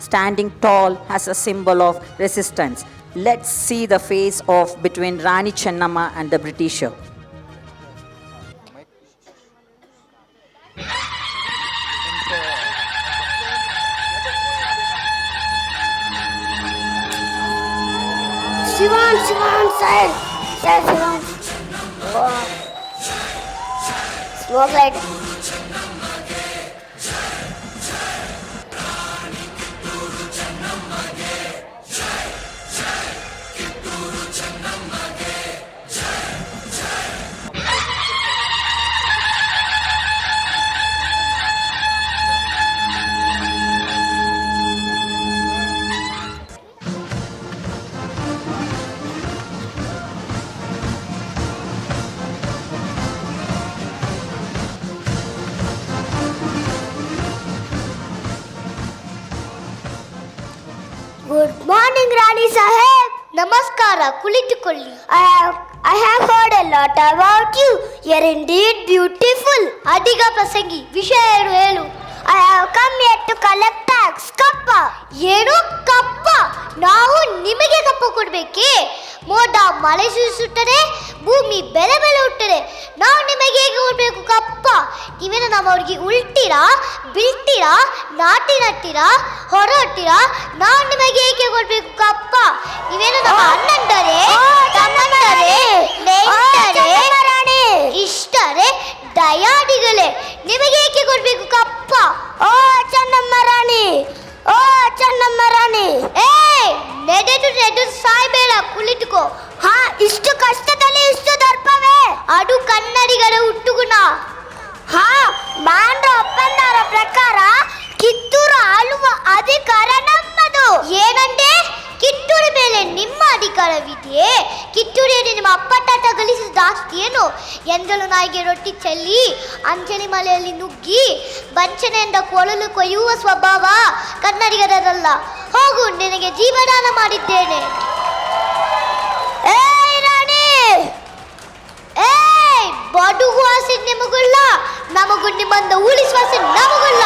standing tall as a symbol of resistance. Let's see the face off between Rani Chennamma and the Britisher. Shivan, side, Shivan. Oh. Smoke light. Good morning, Rani Sahib. Namaskara, kulitukolli. I have heard a lot about you. You are indeed beautiful. Adiga prasangi, vishaya helu. I have come here to collect tax. Kappa. ಏನು ಕಪ್ಪ? ನಾವು ನಿಮಗೆ ಕಪ್ಪ ಕೊಡಬೇಕೇ? ಮೋಡ ಮಳೆ ಸುರಿಸುತ್ತದೆ, ಭೂಮಿ ಬೆಲೆ ಹುಟ್ಟುತ್ತದೆ. ನಾವು ನಿಮಗೆ ಹೇಗೆ ಕೊಡಬೇಕು ಕಪ್ಪ? ನೀವೇನು ನಮ್ಮವ್ರಿಗೆ ಉಲ್ಟಿರಾ, ಬೀಳ್ತೀರಾ, ನಾಟಿ ನಟ್ಟಿರಾ, ಹೊರಟಿರಾ? ನಾವು ನಿಮಗೆ ಹೇಗೆ ಕೊಡಬೇಕು ಕಪ್ಪ? ನೀವೇನು ನಮ್ಮ ಅಣ್ಣಂದರೆ, ತಮ್ಮಂದರೆ, ನೆಂಟರೆ, ಇಷ್ಟರೆ, ದಯಾದಿಗಳೇ, ನಿಮಗೆ ಏಕೆ ಕೊಡಬೇಕು ಕಪ್ಪ? ಓ ಚೆನ್ನಮ್ಮ ರಾಣಿ, ಓ ಚೆನ್ನಮ್ಮ ರಾಣಿ. ನೆಡೆದು ಸಾಯ್ಬೇಡ, ಕುಳಿತುಕೋ. ಹಾ, ಇಷ್ಟು ಕಷ್ಟದಲ್ಲಿ ಇಷ್ಟು ದರ್ಪವೇ? ಅದು ಕನ್ನಡಿಗರ ಹುಟ್ಟುಗುಣ. ಹಾ, ಮಾಂಡ್ರ ಒಪ್ಪಂದರ ಪ್ರಕಾರ ಕಿತ್ತೂರು ಆಳುವ ಅಧಿಕಾರ ನಮ್ಮದು. ಏನಂತೆ? ಕಿತ್ತೂರು ಮೇಲೆ ನಿಮ್ಮ ಅಧಿಕಾರವಿದೆಯೇ? ಕಿತ್ತೂರಿಯಲ್ಲಿ ನಿಮ್ಮ ಅಪ್ಪಟ ಗಳಿಸಿದ ಜಾಸ್ತಿ ಏನು? ಎಂದಲು ನಾಯಿಗೆ ರೊಟ್ಟಿ ಚೆಲ್ಲಿ, ಅಂಜಲಿ ಮಲೆಯಲ್ಲಿ ನುಗ್ಗಿ, ವಂಚನೆಯಿಂದ ಕೊಳಲು ಕೊಯ್ಯುವ ಸ್ವಭಾವ ಕನ್ನಡಿಗರಲ್ಲ. ಹೋಗು, ನಿನಗೆ ಜೀವದಾನ ಮಾಡಿದ್ದೇನೆ. ಏಯ್ ರಾಣಿ, ಏಯ್ ಬಡುಗು ಆಸೆ ನಿಮಗುಲ್ಲ, ನಮಗೂ ನಿಮ್ಮಂದ ಉಳಿಸುವ ಆಸೆ ನಮಗುಲ್ಲ.